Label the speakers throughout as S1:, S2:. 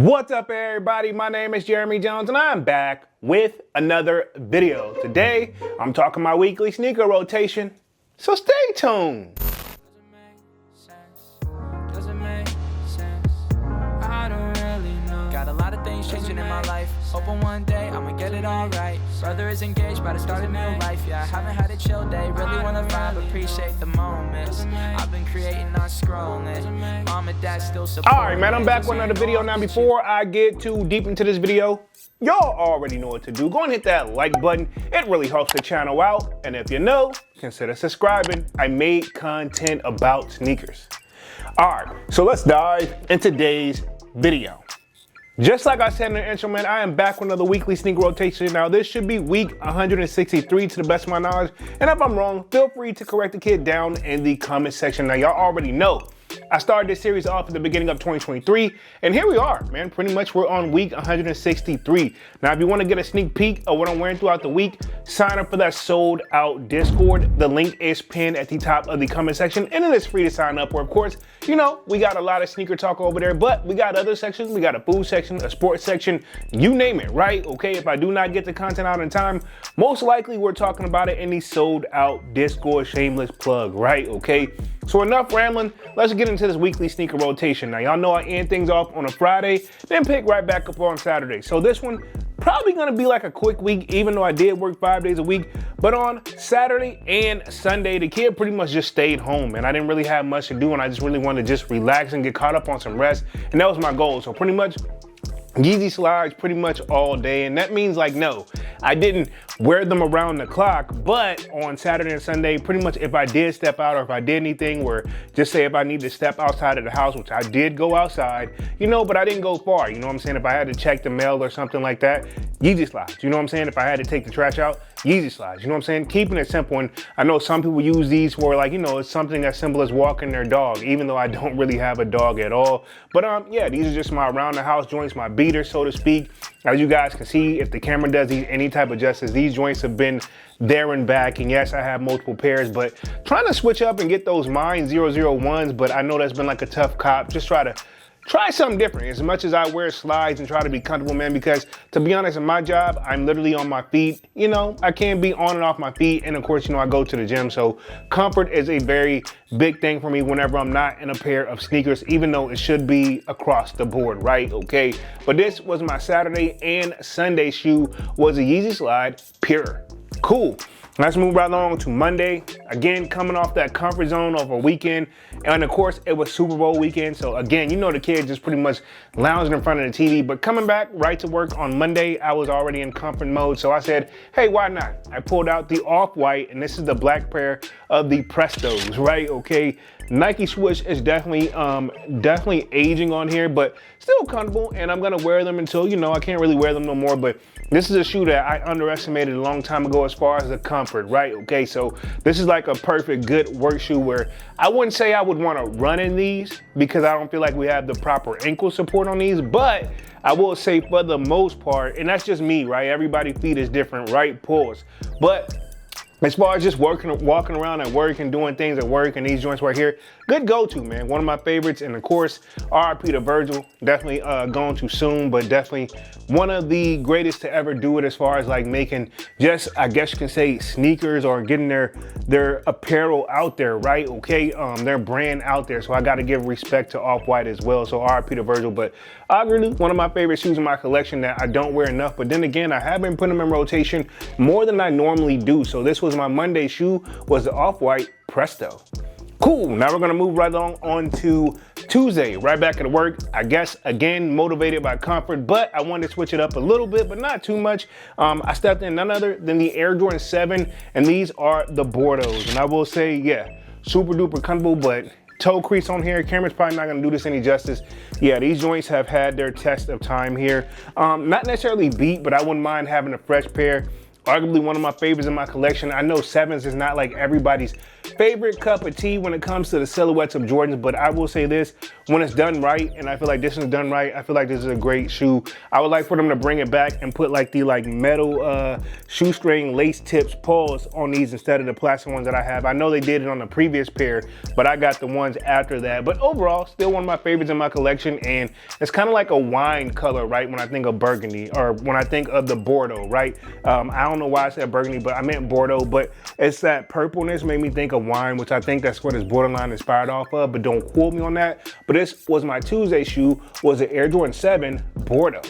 S1: What's up, everybody? My name is Jeremy Jones and I'm back with another video. Today I'm talking my weekly sneaker rotation, so stay tuned.
S2: Got a lot of things changing in my life. Hoping one day I'ma get it all right. Brother is engaged, about to start a new life. Yeah, I haven't had a chill day. Really wanna vibe, appreciate the moments. I've been creating, not scrolling. Mom and dad still support.
S1: Alright, man, I'm back with another video. Now, before I get too deep into this video, y'all already know what to do. Go and hit that like button. It really helps the channel out. And if you know, consider subscribing. I made content about sneakers. Alright, so let's dive into today's video. Just like I said in the intro, man, I am back with another weekly sneaker rotation. Now, this should be week 163 to the best of my knowledge. And if I'm wrong, feel free to correct the kid down in the comment section. Now, y'all already know I started this series off at the beginning of 2023, and here we are, man. Pretty much we're on week 163. Now, if you want to get a sneak peek of what I'm wearing throughout the week, sign up for that sold out Discord. The link is pinned at the top of the comment section, and it is free to sign up. Where, of course, you know, we got a lot of sneaker talk over there, but we got other sections. We got a food section, a sports section, you name it, right? Okay, if I do not get the content out in time, most likely we're talking about it in the sold out Discord. Shameless plug, right? Okay, so enough rambling. Let's get into this weekly sneaker rotation. Now, y'all know I end things off on a Friday, then pick right back up on Saturday. So this one probably gonna be like a quick week, even though I did work 5 days a week. But on Saturday and Sunday, the kid pretty much just stayed home, and I didn't really have much to do, and I just really wanted to just relax and get caught up on some rest, and that was my goal. So pretty much Yeezy slides pretty much all day, and that means, like, no, I didn't wear them around the clock, but on Saturday and Sunday, pretty much if I did step out or if I did anything where, just say if I need to step outside of the house, which I did go outside, you know, but I didn't go far, you know what I'm saying? If I had to check the mail or something like that, Yeezy slides, you know what I'm saying? If I had to take the trash out, Yeezy slides, you know what I'm saying? Keeping it simple, and I know some people use these for, like, you know, it's something as simple as walking their dog, even though I don't really have a dog at all. But yeah, these are just my around the house joints, my beater, so to speak. As you guys can see, if the camera does any type of justice, these joints have been there and back. And yes, I have multiple pairs, but trying to switch up and get those mine 001s, but I know that's been like a tough cop. Just try something different. As much as I wear slides and try to be comfortable, man, because to be honest, in my job, I'm literally on my feet. You know, I can't be on and off my feet. And of course, you know, I go to the gym. So comfort is a very big thing for me whenever I'm not in a pair of sneakers, even though it should be across the board, right? Okay. But this was my Saturday and Sunday shoe, was a Yeezy Slide Pure. Cool. Let's move right along to Monday. Again, coming off that comfort zone of a weekend. And of course, it was Super Bowl weekend. So again, you know, the kids just pretty much lounging in front of the TV. But coming back right to work on Monday, I was already in comfort mode. So I said, hey, why not? I pulled out the Off-White, and this is the black pair of the Prestos, right? Okay. Nike swoosh is definitely aging on here, but still comfortable, and I'm gonna wear them until, you know, I can't really wear them no more. But this is a shoe that I underestimated a long time ago as far as the comfort, right? Okay, so this is like a perfect good work shoe where I wouldn't say I would want to run in these because I don't feel like we have the proper ankle support on these, but I will say for the most part, and that's just me, right? Everybody's feet is different, right? Pause. But as far as just walking around at work and doing things at work, and these joints right here, good go-to, man. One of my favorites, and of course, RIP to Virgil, definitely going too soon, but definitely one of the greatest to ever do it as far as like making just, I guess you can say, sneakers or getting their apparel out there, right? Okay, their brand out there. So I got to give respect to Off-White as well. So RIP to Virgil, but arguably one of my favorite shoes in my collection that I don't wear enough. But then again, I have been putting them in rotation more than I normally do. So this was my Monday shoe, was the Off-White Presto. Cool, now we're gonna move right along on to Tuesday, right back at work. I guess, again, motivated by comfort, but I wanted to switch it up a little bit, but not too much. I stepped in none other than the Air Jordan 7, and these are the Bordeaux. And I will say, yeah, super duper comfortable, but toe crease on here. Camera's probably not gonna do this any justice. Yeah, these joints have had their test of time here. Not necessarily beat, but I wouldn't mind having a fresh pair. Arguably one of my favorites in my collection. I know 7s is not like everybody's favorite cup of tea when it comes to the silhouettes of Jordans, but I will say this, when it's done right, and I feel like this is done right, I feel like this is a great shoe. I would like for them to bring it back and put like the metal shoestring lace tips paws on these instead of the plastic ones that I have. I know they did it on the previous pair, but I got the ones after that. But overall, still one of my favorites in my collection, and it's kind of like a wine color, right? When I think of burgundy, or when I think of the Bordeaux, right? I don't know why I said burgundy, but I meant Bordeaux, but it's that purpleness made me think of wine, which I think that's what this borderline inspired off of, but don't quote me on that. But this was my Tuesday shoe, was the Air Jordan 7 Bordeaux.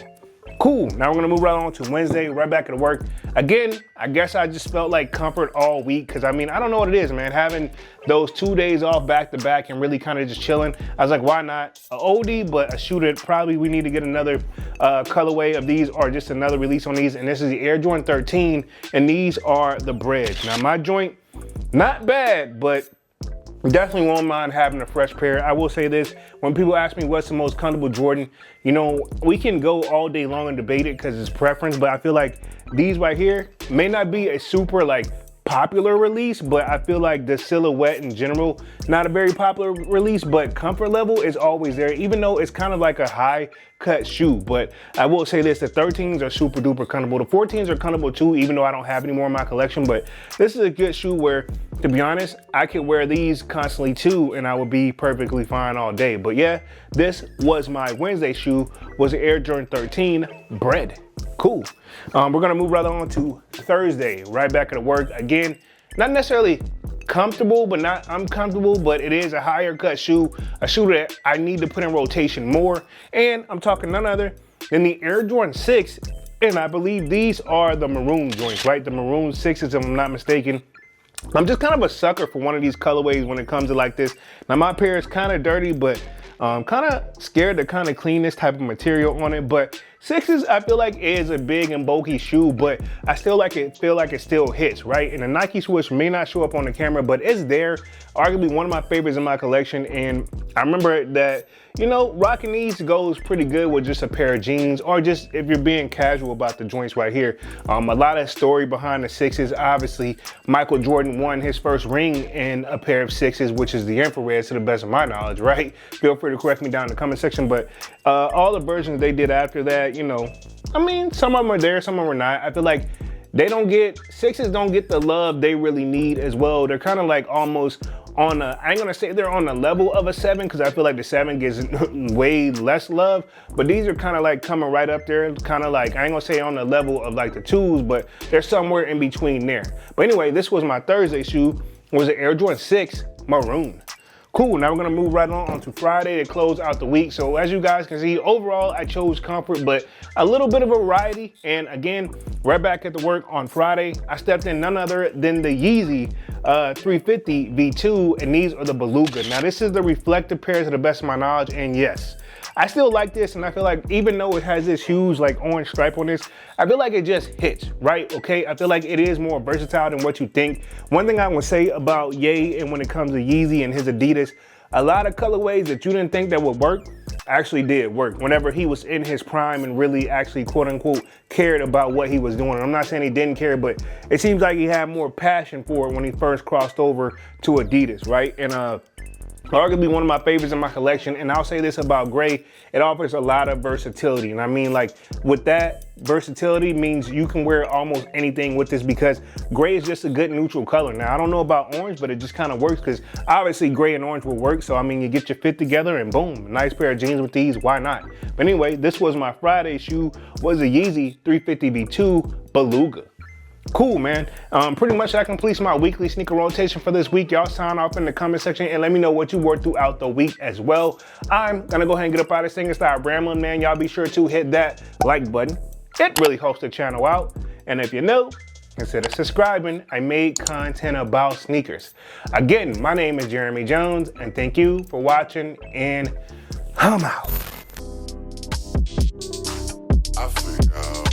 S1: Cool, now we're gonna move right on to Wednesday, right back at work. Again, I guess I just felt like comfort all week, because I mean, I don't know what it is, man. Having those 2 days off back to back and really kind of just chilling, I was like, why not a oldie, but a shoe that probably we need to get another colorway of these, or just another release on these. And this is the Air Jordan 13, and these are the Breads. Now my joint, not bad, but definitely won't mind having a fresh pair. I will say this, when people ask me what's the most comfortable Jordan, you know, we can go all day long and debate it because it's preference, but I feel like these right here may not be a super like popular release, but I feel like the silhouette in general, not a very popular release, but comfort level is always there, even though it's kind of like a high cut shoe. But I will say this, the 13s are super duper comfortable. The 14s are comfortable too, even though I don't have any more in my collection, but this is a good shoe where, to be honest, I could wear these constantly too, and I would be perfectly fine all day. But yeah, this was my Wednesday shoe, was the Air Jordan 13 Bread. Cool. We're gonna move right on to Thursday, right back at work. Again, not necessarily comfortable, but not uncomfortable, but it is a higher cut shoe, a shoe that I need to put in rotation more. And I'm talking none other than the Air Jordan 6, and I believe these are the maroon joints, right? The maroon 6s, if I'm not mistaken. I'm just kind of a sucker for one of these colorways when it comes to like this. Now my pair is kind of dirty, but kind of scared to kind of clean this type of material on it. But 6s, I feel like is a big and bulky shoe, but I still feel like it still hits, right? And the Nike swoosh may not show up on the camera, but it's there. Arguably one of my favorites in my collection. And I remember that, you know, rocking these goes pretty good with just a pair of jeans, or just if you're being casual about the joints right here. A lot of story behind the 6s. Obviously, Michael Jordan won his first ring in a pair of 6s, which is the infrared, to the best of my knowledge, right? Feel free to correct me down in the comment section, but all the versions they did after that, you know, I mean, some of them are there, some of them are not. I feel like they don't get, 6s don't get the love they really need as well. They're kind of like almost on a, I ain't gonna say they're on the level of a 7, because I feel like the 7 gets way less love, but these are kind of like coming right up there, kind of like, I ain't gonna say on the level of like the 2s, but they're somewhere in between there. But anyway, this was my Thursday shoe, was the Air Jordan 6 Maroon. Cool, now we're gonna move right on to Friday to close out the week. So as you guys can see, overall, I chose comfort, but a little bit of variety. And again, right back at the work on Friday, I stepped in none other than the Yeezy 350 V2, and these are the Beluga. Now this is the reflective pair to the best of my knowledge, and yes, I still like this, and I feel like even though it has this huge like orange stripe on this, I feel like it just hits, right? Okay, I feel like it is more versatile than what you think. One thing I would say about Ye, and when it comes to Yeezy and his Adidas, a lot of colorways that you didn't think that would work actually did work whenever he was in his prime and really actually quote unquote cared about what he was doing. And I'm not saying he didn't care, but it seems like he had more passion for it when he first crossed over to Adidas, right? And arguably one of my favorites in my collection. And I'll say this about gray, it offers a lot of versatility. And I mean, like, with that versatility means you can wear almost anything with this, because gray is just a good neutral color. Now, I don't know about orange, but it just kind of works, because obviously gray and orange will work. So I mean, you get your fit together and boom, nice pair of jeans with these, why not? But anyway, this was my Friday shoe, was a Yeezy 350 V2 Beluga. Cool, man. Pretty much that completes my weekly sneaker rotation for this week. Y'all sign off in the comment section and let me know what you wore throughout the week as well. I'm gonna go ahead and get up out of this thing and start rambling, man. Y'all be sure to hit that like button. It really helps the channel out. And if you're new, consider subscribing. I made content about sneakers. Again, my name is Jeremy Jones, and thank you for watching, and I'm out.
S3: I figure out.